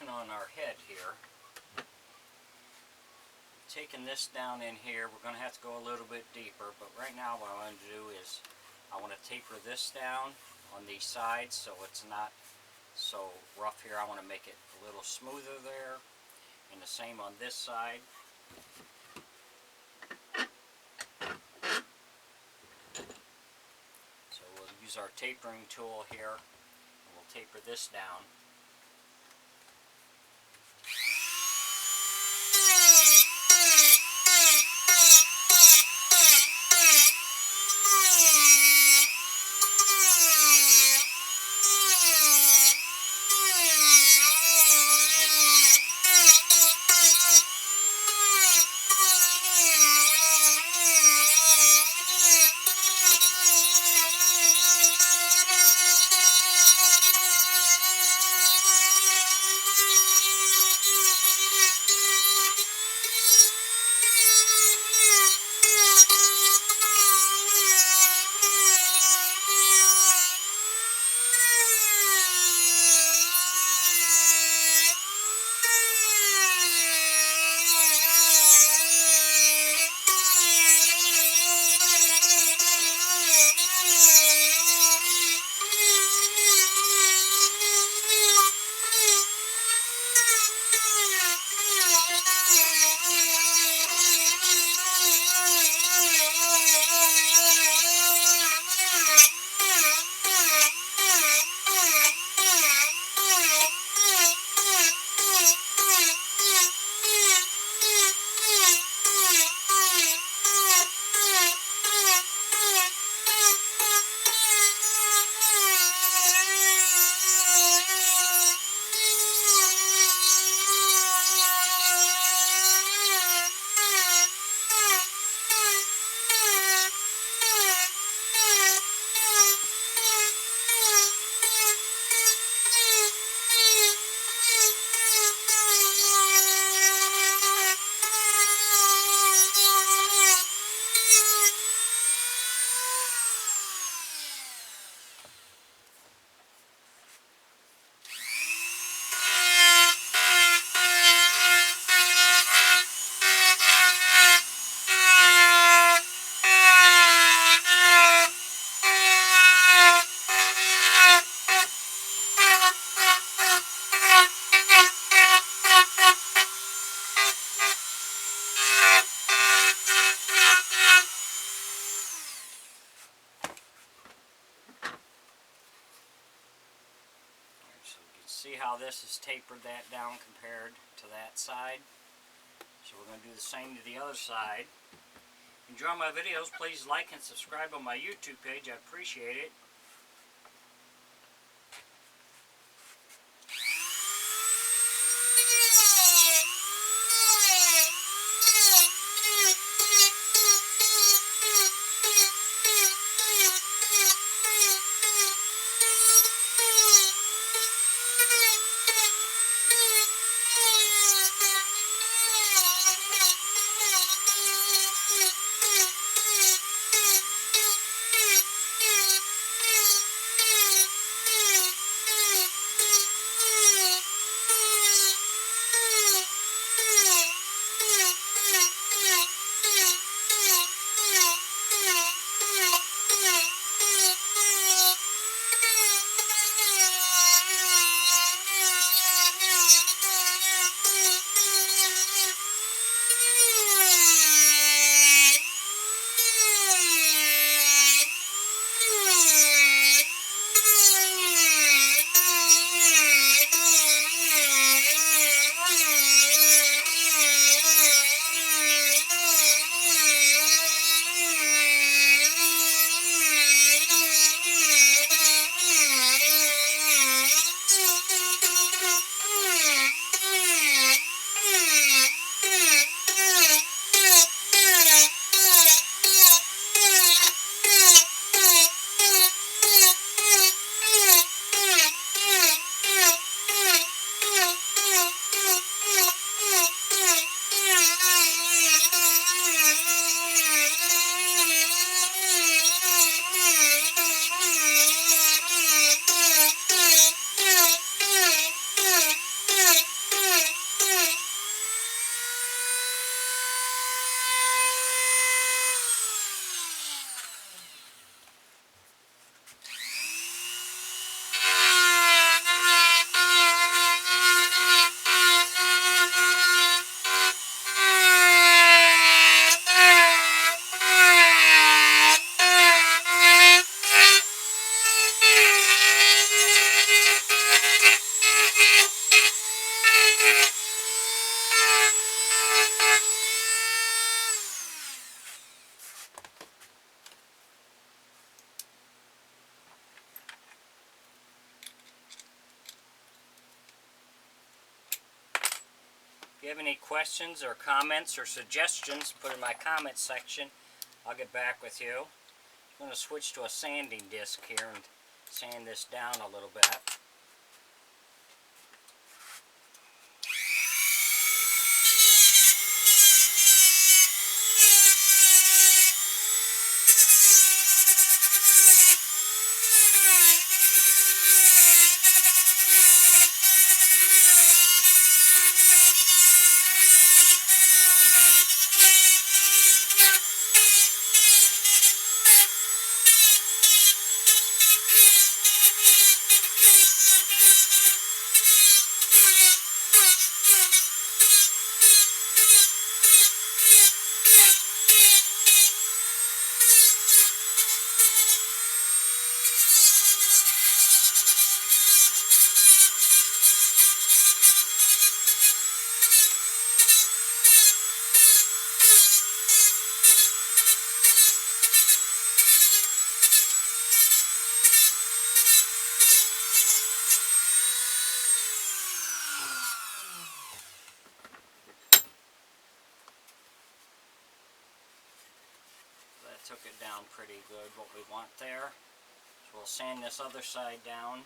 working on our head here. Taking this down in here, we're going to have to go a little bit deeper, but right now what I want to do is I want to taper this down on these sides so it's not so rough here. I want to make it a little smoother there, and the same on this side. So we'll use our tapering tool here, and we'll taper this down. See how this has tapered that down compared to that side. So we're going to do the same to the other side. Enjoy my videos, please like and subscribe on my YouTube page. I appreciate it. If you have any questions or comments or suggestions, put in my comment section. I'll get back with you. I'm going to switch to a sanding disc here and sand this down a little bit. That took it down pretty good, what we want there. So we'll sand this other side down.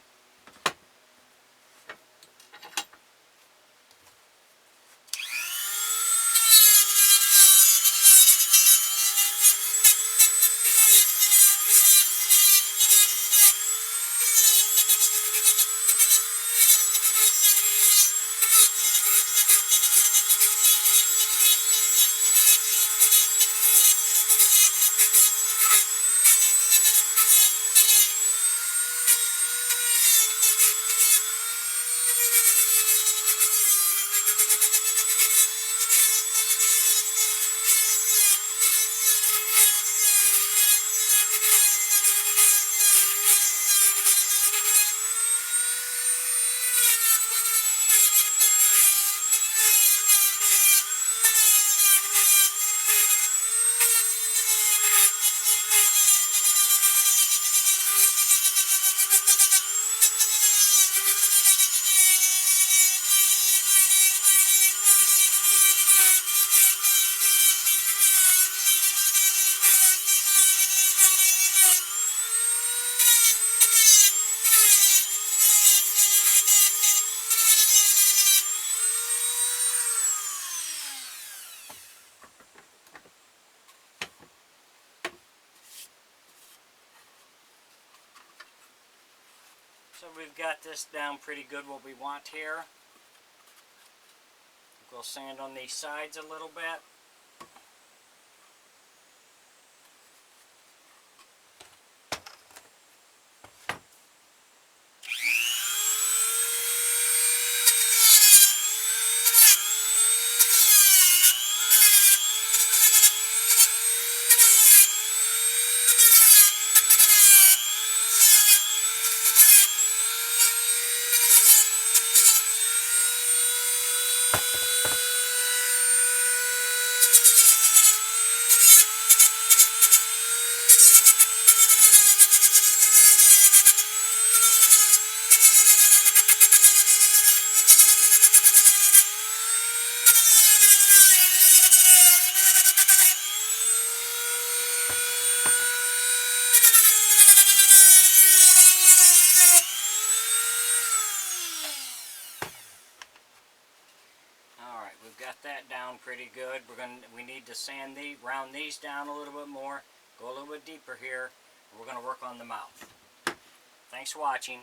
So we've got this down pretty good what we want here. We'll sand on these sides a little bit. We've got that down pretty good. We need to round these down a little bit more, go a little bit deeper here, and we're going to work on the mouth. Thanks for watching.